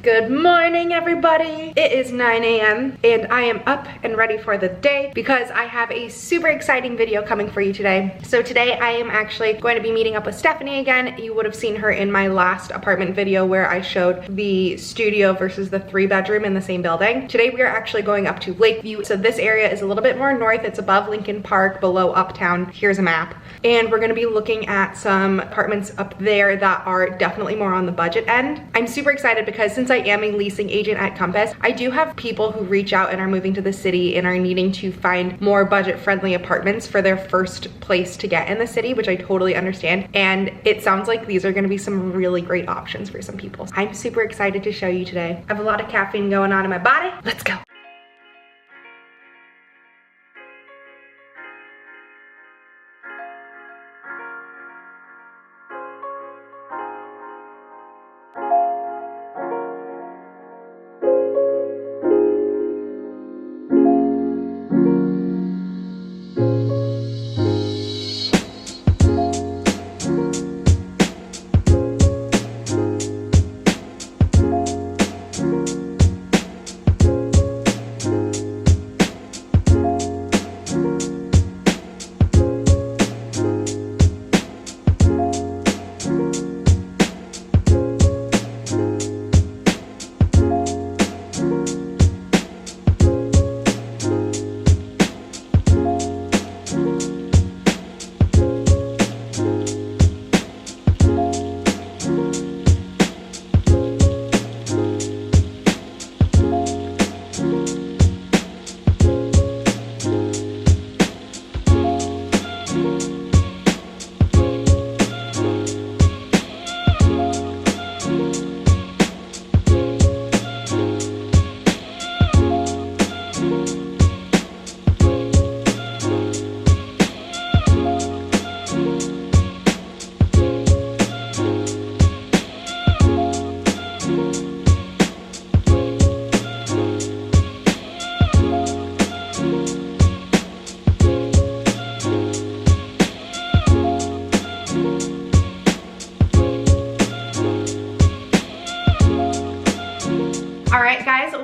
Good morning, everybody. It is 9 a.m. and I am up and ready for the day because I have a super exciting video coming for you today. So today I am actually going to be meeting up with Stephanie again. You would have seen her in my last apartment video where I showed the studio versus the 3-bedroom in the same building. Today we are actually going up to Lakeview. So this area is a little bit more north. It's above Lincoln Park, below Uptown. Here's a map. And we're gonna be looking at some apartments up there that are definitely more on the budget end. I'm super excited because since I am a leasing agent at Compass, I do have people who reach out and are moving to the city and are needing to find more budget-friendly apartments for their first place to get in the city, which I totally understand. And it sounds like these are gonna be some really great options for some people. I'm super excited to show you today. I have a lot of caffeine going on in my body. Let's go.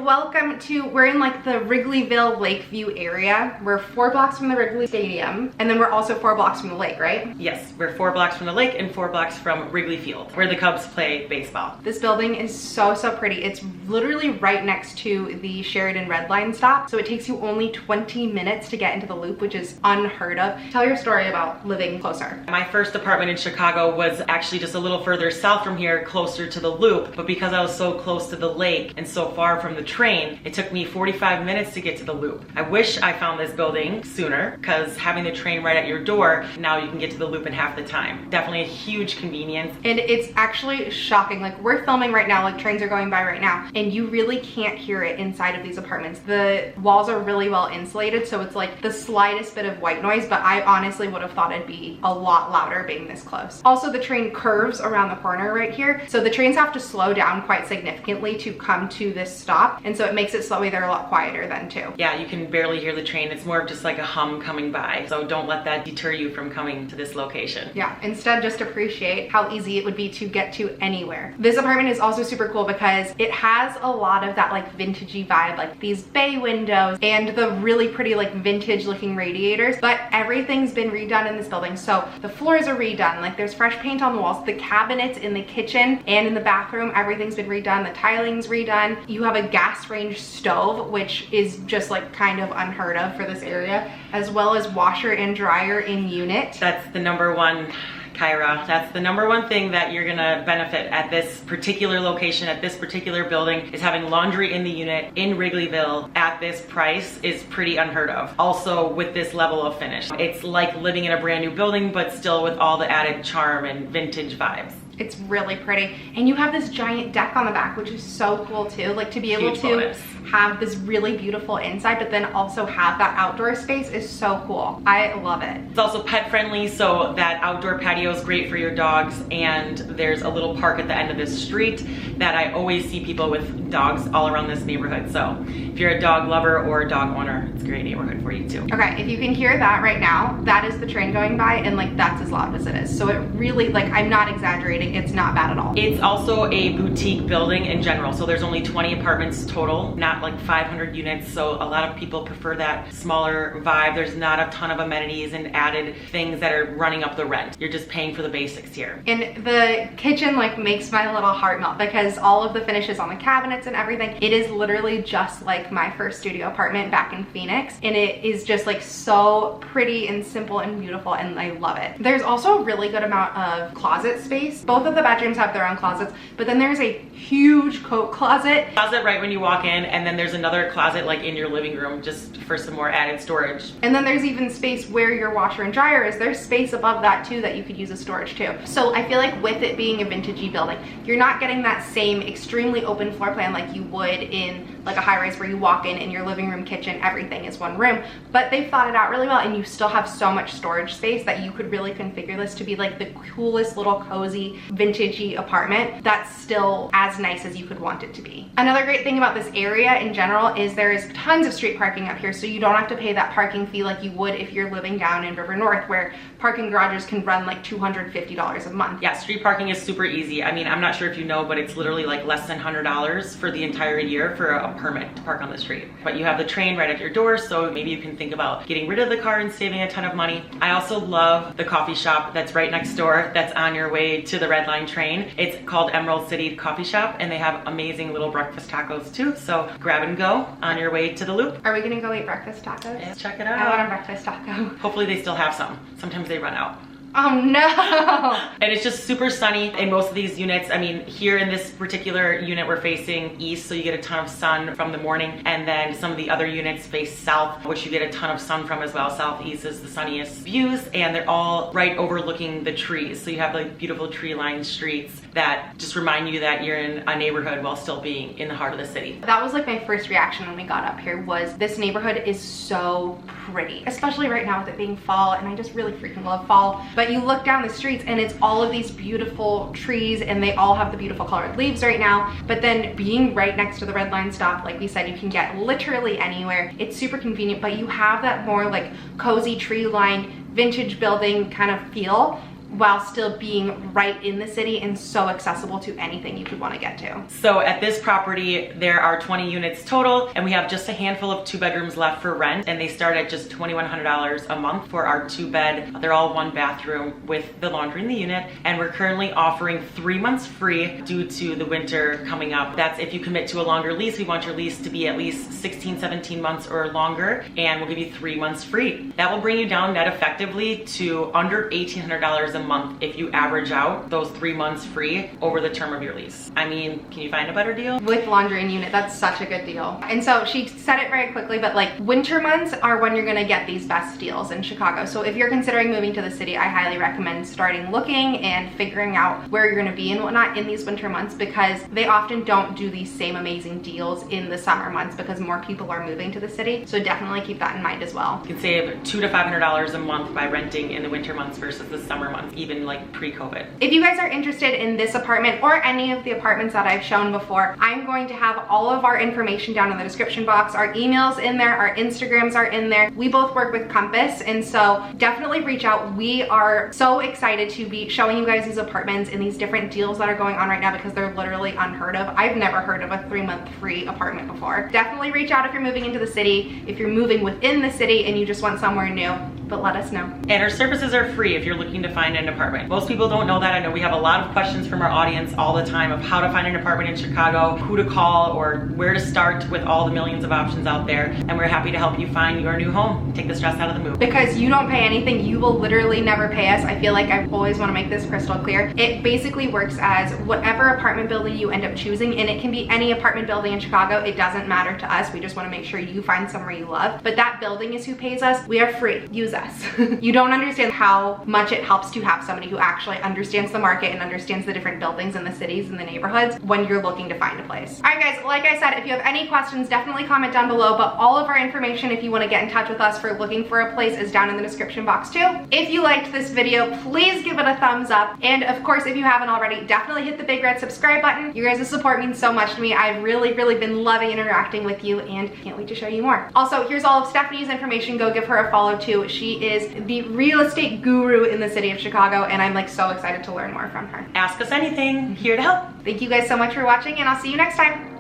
Welcome to, we're in like the Wrigleyville, Lakeview area. We're 4 blocks from the Wrigley Stadium, and then we're also 4 blocks from the lake, right? Yes, we're 4 blocks from the lake and 4 blocks from Wrigley Field, where the Cubs play baseball. This building is so pretty. It's literally right next to the Sheridan Red Line stop, so it takes you only 20 minutes to get into the Loop, which is unheard of. Tell your story about living closer. My first apartment in Chicago was actually just a little further south from here, closer to the Loop, but because I was so close to the lake and so far from the train, it took me 45 minutes to get to the Loop. I wish I found this building sooner, because having the train right at your door, now you can get to the Loop in half the time. Definitely a huge convenience. And it's actually shocking. Like, we're filming right now, like trains are going by right now, and you really can't hear it inside of these apartments. The walls are really well insulated, so it's like the slightest bit of white noise, but I honestly would have thought it'd be a lot louder being this close. Also, the train curves around the corner right here, so the trains have to slow down quite significantly to come to this stop, and so it makes it slowly they're a lot quieter then too. Yeah, you can barely hear the train. It's more of just like a hum coming by. So don't let that deter you from coming to this location. Yeah, instead just appreciate how easy it would be to get to anywhere. This apartment is also super cool because it has a lot of that like vintagey vibe, like these bay windows and the really pretty like vintage looking radiators, but everything's been redone in this building. So the floors are redone, like there's fresh paint on the walls, the cabinets in the kitchen and in the bathroom, everything's been redone, the tiling's redone. You have a gas range stove, which is just like kind of unheard of for this area, as well as washer and dryer in unit. That's the #1, Caira. That's the #1 thing that you're gonna benefit at this particular location, at this particular building, is having laundry in the unit in Wrigleyville at this price is pretty unheard of. Also with this level of finish. It's like living in a brand new building, but still with all the added charm and vintage vibes. It's really pretty. And you have this giant deck on the back, which is so cool too. Like to be able Huge to bonus. have this really beautiful inside, but then also have that outdoor space is so cool. I love it. It's also pet friendly, so that outdoor patio is great for your dogs, and there's a little park at the end of this street that I always see people with dogs all around this neighborhood. So if you're a dog lover or a dog owner, it's a great neighborhood for you too. Okay, if you can hear that right now, that is the train going by, and like that's as loud as it is. So it really, like, I'm not exaggerating. everything. It's not bad at all. It's also a boutique building in general. So there's only 20 apartments total, not like 500 units. So a lot of people prefer that smaller vibe. There's not a ton of amenities and added things that are running up the rent. You're just paying for the basics here. And the kitchen like makes my little heart melt because all of the finishes on the cabinets and everything, it is literally just like my first studio apartment back in Phoenix. And it is just like so pretty and simple and beautiful, and I love it. There's also a really good amount of closet space. Both of the bedrooms have their own closets, but then there's a huge coat closet. Closet right when you walk in, and then there's another closet like in your living room just for some more added storage. And then there's even space where your washer and dryer is. There's space above that too that you could use as storage too. So I feel like with it being a vintagey building, you're not getting that same extremely open floor plan like you would in like a high-rise where you walk in and your living room, kitchen, everything is one room. But they've thought it out really well, and you still have so much storage space that you could really configure this to be like the coolest little cozy vintagey apartment that's still as nice as you could want it to be. Another great thing about this area in general is there's tons of street parking up here, so you don't have to pay that parking fee like you would if you're living down in River North, where parking garages can run like $250 a month. Yeah, street parking is super easy. I mean, I'm not sure if you know, but it's literally like less than $100 for the entire year for a permit to park on the street. But you have the train right at your door, so maybe you can think about getting rid of the car and saving a ton of money. I also love the coffee shop that's right next door that's on your way to the Red Line train. It's called Emerald City Coffee Shop, and they have amazing little breakfast tacos too, so grab and go on your way to the Loop. Are we gonna go eat breakfast tacos? Let's check it out. I want a breakfast taco. Hopefully they still have some. Sometimes they run out. Oh no! And it's just super sunny in most of these units. I mean, here in this particular unit, we're facing east, so you get a ton of sun from the morning. And then some of the other units face south, which you get a ton of sun from as well. Southeast is the sunniest views, and they're all right overlooking the trees. So you have like beautiful tree-lined streets that just remind you that you're in a neighborhood while still being in the heart of the city. That was like my first reaction when we got up here, was this neighborhood is so pretty, especially right now with it being fall, and I just really freaking love fall. But you look down the streets and it's all of these beautiful trees, and they all have the beautiful colored leaves right now. But then being right next to the Red Line stop, like we said, you can get literally anywhere. It's super convenient, but you have that more like cozy tree-lined vintage building kind of feel, while still being right in the city and so accessible to anything you could want to get to. So at this property, there are 20 units total, and we have just a handful of 2 bedrooms left for rent, and they start at just $2,100 a month for our 2-bed. They're all 1 bathroom with the laundry in the unit, and we're currently offering 3 months free due to the winter coming up. That's if you commit to a longer lease. We want your lease to be at least 16, 17 months or longer, and we'll give you 3 months free. That will bring you down net effectively to under $1,800 a month if you average out those 3 months free over the term of your lease. I mean, can you find a better deal? With laundry in unit, that's such a good deal. And so she said it very quickly, but like winter months are when you're gonna get these best deals in Chicago. So if you're considering moving to the city, I highly recommend starting looking and figuring out where you're gonna be and whatnot in these winter months, because they often don't do these same amazing deals in the summer months because more people are moving to the city. So definitely keep that in mind as well. You can save $200 to $500 a month by renting in the winter months versus the summer months, even like pre-COVID. If you guys are interested in this apartment or any of the apartments that I've shown before, I'm going to have all of our information down in the description box. Our emails in there, our Instagrams are in there. We both work with Compass, and so definitely reach out. We are so excited to be showing you guys these apartments and these different deals that are going on right now because they're literally unheard of. I've never heard of a 3-month free apartment before. Definitely reach out if you're moving into the city, if you're moving within the city and you just want somewhere new, but let us know. And our services are free if you're looking to find an apartment. Most people don't know that. I know we have a lot of questions from our audience all the time of how to find an apartment in Chicago, who to call, or where to start with all the millions of options out there. And we're happy to help you find your new home. Take the stress out of the move. Because you don't pay anything, you will literally never pay us. I feel like I always want to make this crystal clear. It basically works as whatever apartment building you end up choosing, and it can be any apartment building in Chicago. It doesn't matter to us. We just want to make sure you find somewhere you love. But that building is who pays us. We are free. Use us. You don't understand how much it helps to have somebody who actually understands the market and understands the different buildings and the cities and the neighborhoods when you're looking to find a place. All right guys, like I said, if you have any questions, definitely comment down below, but all of our information if you want to get in touch with us for looking for a place is down in the description box too. If you liked this video, please give it a thumbs up, and of course if you haven't already, definitely hit the big red subscribe button. You guys' support means so much to me. I've really been loving interacting with you and can't wait to show you more. Also, here's all of Steph's Stephanie's information, go give her a follow too. She is the real estate guru in the city of Chicago, and I'm like so excited to learn more from her. Ask us anything, here to help. Thank you guys so much for watching, and I'll see you next time.